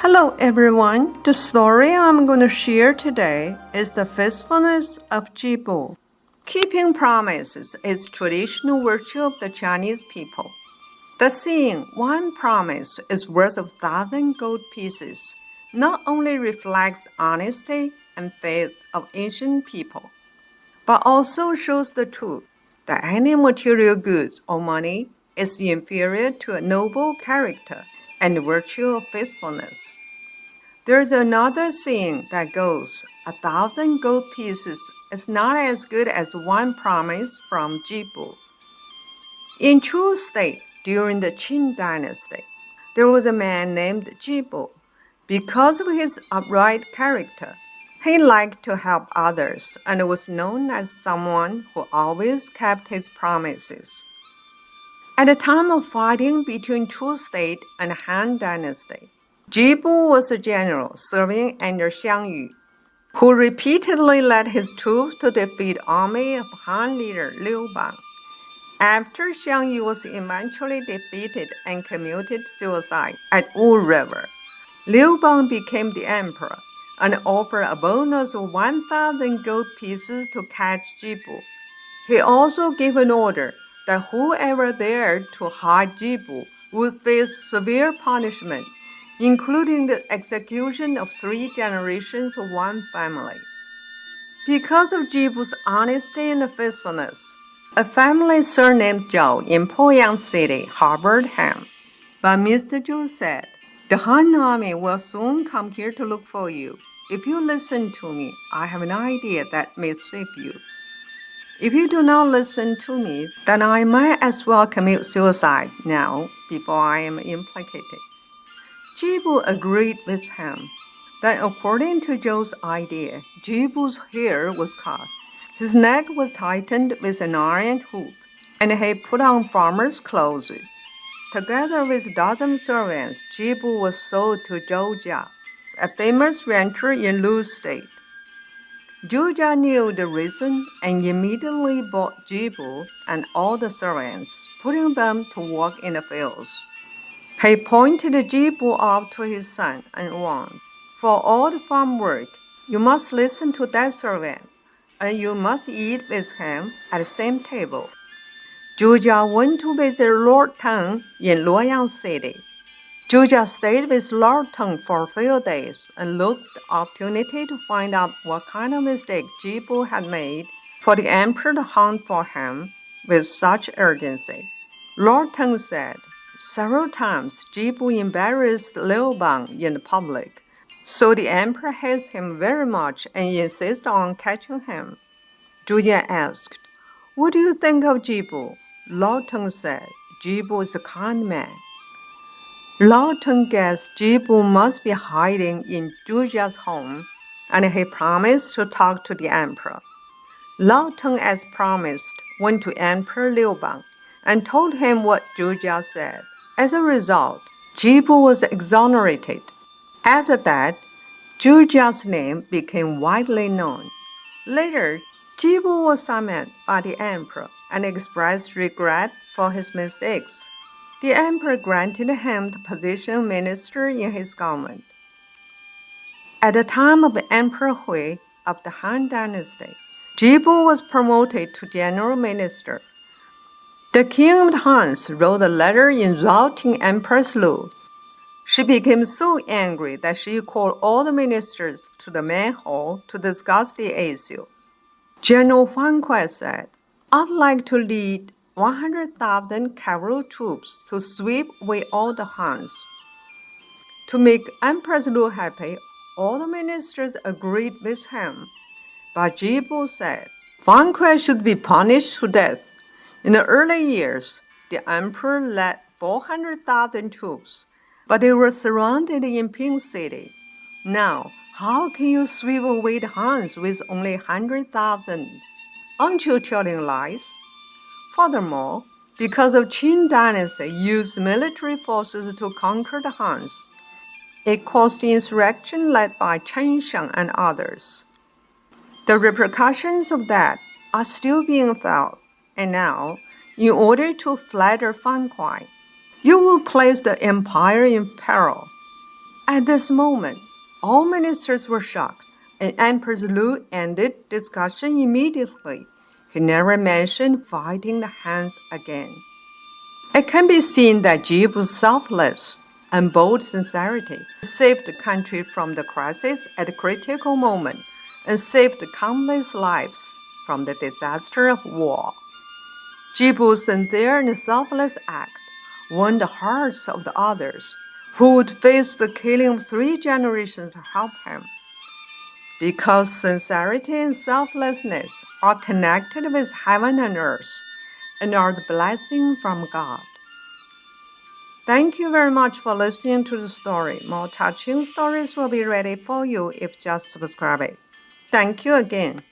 Hello everyone. The story I'm going to share today is the faithfulness of Jibu. Keeping promises is traditional virtue of the Chinese people. The saying, one promise is worth 1,000 gold pieces, not only reflects honesty and faith of ancient people, but also shows the truth that any material goods or money is inferior to a noble character and virtue of faithfulness. There's another saying that goes, 1,000 gold pieces is not as good as one promise from Jibu. In Chu State, during the Qin dynasty, there was a man named Jibu. Because of his upright character, he liked to help others and was known as someone who always kept his promises. At the time of fighting between Chu State and Han Dynasty, Jibu was a general serving under Xiang Yu, who repeatedly led his troops to defeat the army of Han leader Liu Bang. After Xiang Yu was eventually defeated and committed suicide at Wu River, Liu Bang became the emperor and offered a bonus of 1,000 gold pieces to catch Jibu. He also gave an order that whoever dared to hide Jibu would face severe punishment, including the execution of 3 generations of one family. Because of Jibu's honesty and faithfulness, a family surnamed Zhou in Poyang City harbored him. But Mr. Zhou said, "The Han army will soon come here to look for you. If you listen to me, I have an idea that may save you. If you do not listen to me, then I might as well commit suicide now before I am implicated." Jibu agreed with him. Then, according to Zhou's idea, Jibu's hair was cut. His neck was tightened with an iron hoop, and he put on farmer's clothes. Together with a dozen servants, Jibu was sold to Zhou Jia, a famous rancher in Lu State. Zhou Jia knew the reason and immediately bought Jibu and all the servants, putting them to work in the fields. He pointed Jibu out to his son and warned, "For all the farm work, you must listen to that servant, and you must eat with him at the same table." Zhou Jia went to visit Lord Teng in Luoyang City. Zhou Jia stayed with Lord Teng for a few days and looked the opportunity to find out what kind of mistake Jibu had made for the emperor to hunt for him with such urgency. Lord Teng said, "Several times Jibu embarrassed Liu Bang in public, so the emperor hates him very much and insists on catching him." Zhou Jia asked, "What do you think of Jibu?" Lord Teng said, "Jibu is a kind man." Lord Teng guessed Jibu must be hiding in Zhou Jia's home, and he promised to talk to the emperor. Lord Teng, as promised, went to Emperor Liu Bang and told him what Zhou Jia said. As a result, Jibu was exonerated. After that, Zhou Jia's name became widely known. Later, Jibu was summoned by the emperor and expressed regret for his mistakes. The emperor granted him the position of minister in his government. At the time of Emperor Hui of the Han Dynasty, Jibu was promoted to general minister. The king of the Hans wrote a letter insulting Empress Lu. She became so angry that she called all the ministers to the main hall to discuss the issue. General Fan Kuai said, "I'd like to lead 100,000 cavalry troops to sweep away all the Hans." To make Empress Lu happy, all the ministers agreed with him. But Jibu said, "Fan Kuai should be punished to death." In the early years, the emperor led 400,000 troops, but they were surrounded in Ping City. Now, how can you sweep away the Hans with only 100,000? Aren't you telling lies? Furthermore, because of Qin Dynasty used military forces to conquer the Hans, it caused the insurrection led by Chen Sheng and others. The repercussions of that are still being felt, and now, in order to flatter Fan Kuai, you will place the empire in peril. At this moment, all ministers were shocked, and Empress Lu ended discussion immediately. He never mentioned fighting the Hans again. It can be seen that Jibu's selfless and bold sincerity saved the country from the crisis at a critical moment and saved countless lives from the disaster of war. Jibu's sincere and selfless act won the hearts of the others who would face the killing of 3 generations to help him. Because sincerity and selflessness are connected with heaven and earth and are the blessing from God. Thank you very much for listening to the story. More touching stories will be ready for you if just subscribe it. Thank you again.